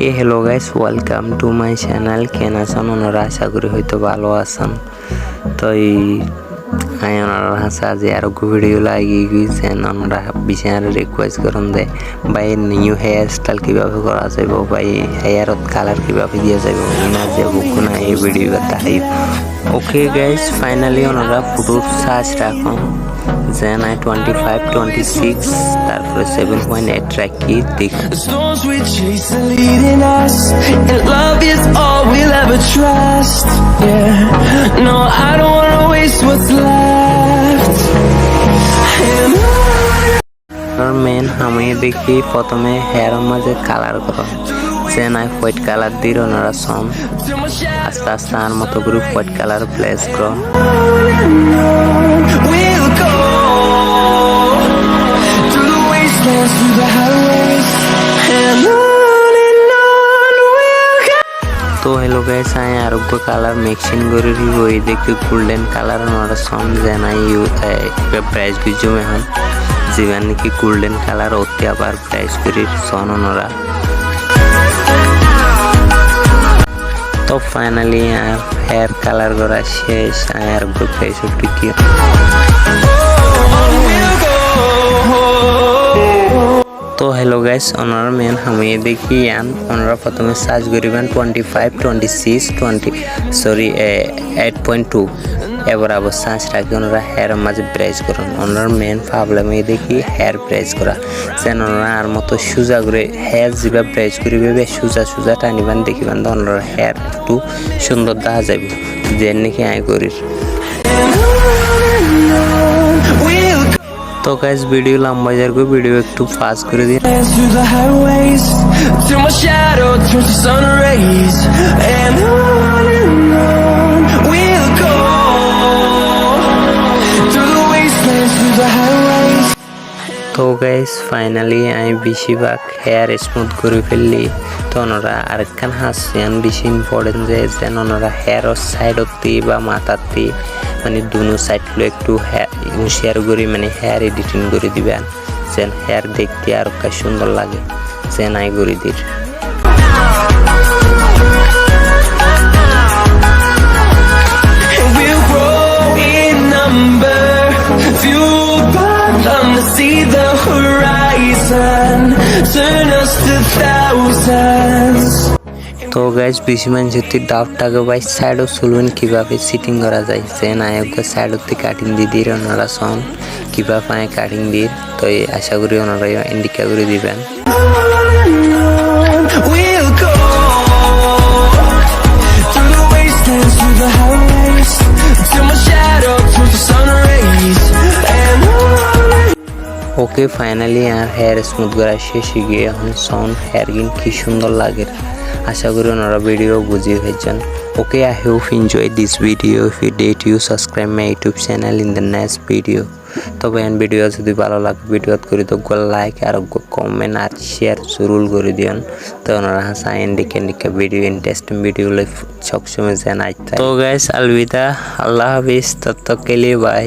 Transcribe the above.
hello guys, welcome to my channel. কেন আছেন ওনারা? আশা করি হয়তো ভালো আছেন। তো আমি ওনারা হাসা যে আরো ভিডিও লাগিয়ে গিয়েছেন ওনারা বিশাল রিকোয়েস্ট করেন যে ভাই নিউ হেয়ার স্টাইল কিভাবে করা যাবে, ভাই হেয়ারত কালার কিভাবে দিয়ে যাবে না যে বুকুনা এই ভিডিও তাই। ওকে গাইস, ফাইনালি ওনারা ফুটোর সার্চ রাখুন যেন 25 26 তারপরে 7.8 রাখি দেখুন। মেন আমি দেখি প্রথমে হেয়ার মাঝে কালার করো যেন হোয়াইট কালার দিয়ে ওনারা সন আস্তে আস্তে আর মতো করে হোয়াইট কালার প্লেস করো। তো হ্যালো গাইস, আমি আরোগ্য কালার মিক্সিং করে ওই দেখি গোল্ডেন কালার ওনারা সন যেন প্রাইস বিজুম এখন যেমন নাকি গোল্ডেন কালার অতি আবার প্রাইস করি সন ওনারা। তো ফাইনালি হেয়ার কালার করা শেষ, আর প্রাইস একটু কি তো হ্যালো গাইস, ওনারা মেন আমি দেখি ওনারা প্রথমে সার্চ করিবেন 25 26 8.2 এবার আবার সার্চ রাখি ওনারা হেয়ার মাঝে প্রেস করুন। ওনার মেন প্রবলেম দেখি হেয়ার প্রেস করা যেন ওনারা আর মতো সোজা করে হেয়ার যেভাবে প্রেস করিবে সোজা সোজা টানিবেন দেখিবেন ওনার হেয়ার একটু সুন্দর দেখা যাবে যে নাকি আই করি। তো গাইস ভিডিও লম্বা যাবে, ভিডিও একটু ফাস্ট করে দিন। তো গাইস ফাইনালি আমি বেশিরভাগ হেয়ার স্মুথ করে ফেললি। তো ওনারা আরেকখান হাসছেন বেশি ইম্পর্টেন্ট যে যেন ওনারা হেয়ারের সাইডতে বা মাথাতে মানে দুনো সাইডগুলো একটু শেয়ার করে মানে হেয়ার এডিটিং করে দিবেন যেন হেয়ার দেখতে আর সুন্দর লাগে যেন আই করে দির। তো গাইস বেশি মানুষের ডাউটটাকে ভাই সাইডও চলবেন কিভাবে সিটিং করা যায় যে নায়ককে সাইডতে কাটিং দিয়ে দিয়ে ওনারা সন কিভাবে কাটিং দিয়ে। তো আশা করি ওনারা ইন্ডিকা করে দিবেন। ওকে ফাইনালি আর হেয়ার স্মুথ করা শেষ গিয়ে এখন সন হেয়ার গিন কি সুন্দর লাগে। আশা করি ওনারা ভিডিও বুঝিয়ে হয়েছেন। ওকে, I hope you enjoy this video. If you did, you subscribe my YouTube channel in the next video. তবে এই ভিডিও যদি ভালো লাগে ভিডিও করে তো লাইক আর কমেন্ট আর শেয়ার জরুর করে দিন। তো ওনারা হাসা ইন্ডিকে ভিডিও ইন্টারেস্টিং ভিডিও সবসময় জানাই। তো গাইস আলবিদা, আল্লাহ হাফিজ, তত কে লিয়ে বাই।